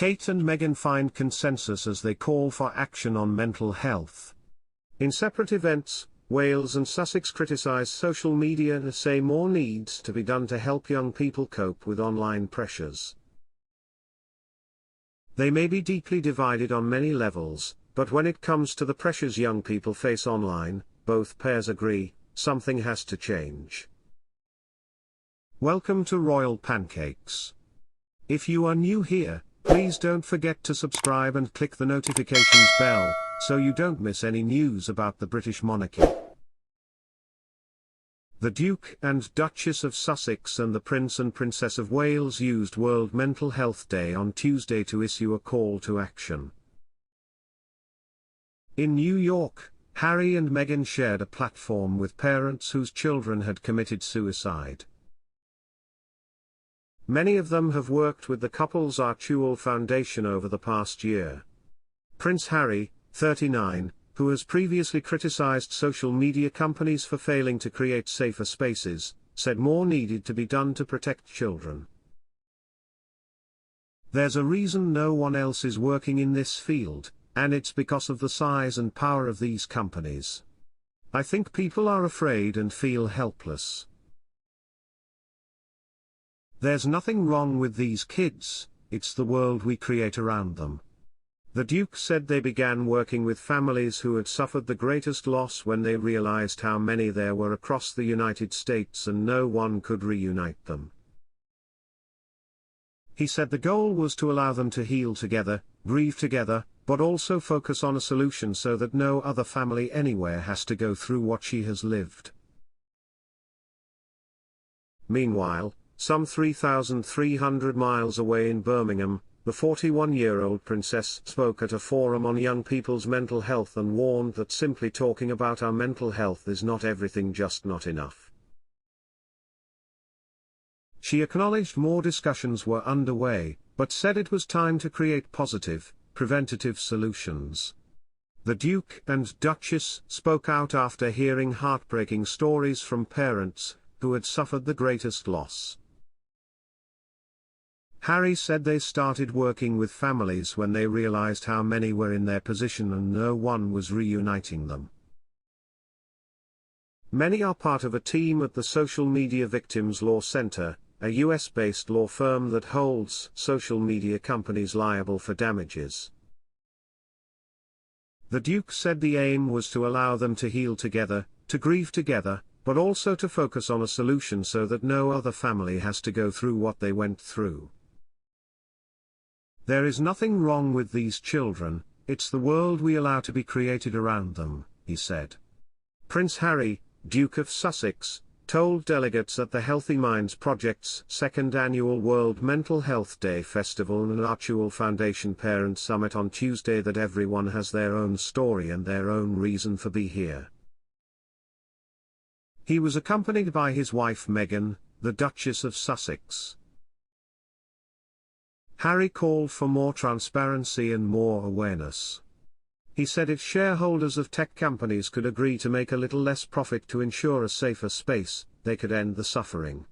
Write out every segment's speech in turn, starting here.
Kate and Meghan find consensus as they call for action on mental health. In separate events, Wales and Sussex criticise social media and say more needs to be done to help young people cope with online pressures. They may be deeply divided on many levels, but when it comes to the pressures young people face online, both pairs agree, something has to change. Welcome to Royal Pancakes. If you are new here, please don't forget to subscribe and click the notifications bell, so you don't miss any news about the British monarchy. The Duke and Duchess of Sussex and the Prince and Princess of Wales used World Mental Health Day on Tuesday to issue a call to action. In New York, Harry and Meghan shared a platform with parents whose children had committed suicide. Many of them have worked with the couple's Archewell Foundation over the past year. Prince Harry, 39, who has previously criticized social media companies for failing to create safer spaces, said more needed to be done to protect children. There's a reason no one else is working in this field, and it's because of the size and power of these companies. I think people are afraid and feel helpless. There's nothing wrong with these kids, it's the world we create around them. The Duke said they began working with families who had suffered the greatest loss when they realized how many there were across the United States and no one could reunite them. He said the goal was to allow them to heal together, grieve together, but also focus on a solution so that no other family anywhere has to go through what she has lived. Meanwhile, some 3,300 miles away in Birmingham, the 41-year-old princess spoke at a forum on young people's mental health and warned that simply talking about our mental health is not everything, just not enough. She acknowledged more discussions were underway, but said it was time to create positive, preventative solutions. The Duke and Duchess spoke out after hearing heartbreaking stories from parents who had suffered the greatest loss. Harry said they started working with families when they realized how many were in their position and no one was reuniting them. Many are part of a team at the Social Media Victims Law Center, a US-based law firm that holds social media companies liable for damages. The Duke said the aim was to allow them to heal together, to grieve together, but also to focus on a solution so that no other family has to go through what they went through. There is nothing wrong with these children, it's the world we allow to be created around them, he said. Prince Harry, Duke of Sussex, told delegates at the Healthy Minds Project's second annual World Mental Health Day Festival and Archewell Foundation Parent Summit on Tuesday that everyone has their own story and their own reason for being here. He was accompanied by his wife Meghan, the Duchess of Sussex. Harry called for more transparency and more awareness. He said if shareholders of tech companies could agree to make a little less profit to ensure a safer space, they could end the suffering.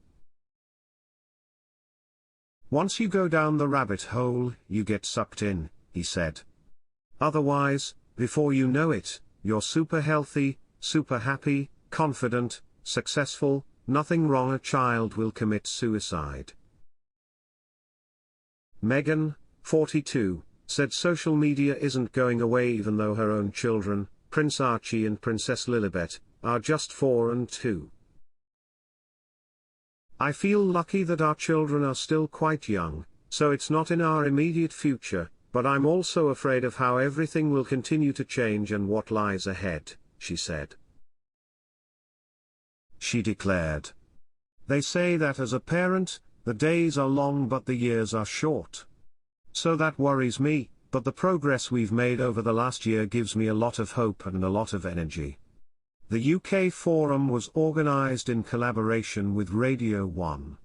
Once you go down the rabbit hole, you get sucked in, he said. Otherwise, before you know it, you're super healthy, super happy, confident, successful, nothing wrong. A child will commit suicide. Meghan, 42, said social media isn't going away even though her own children, Prince Archie and Princess Lilibet, are just 4 and 2. I feel lucky that our children are still quite young, so it's not in our immediate future, but I'm also afraid of how everything will continue to change and what lies ahead, she said. She declared. They say that as a parent, the days are long but the years are short. So that worries me, but the progress we've made over the last year gives me a lot of hope and a lot of energy. The UK forum was organised in collaboration with Radio 1.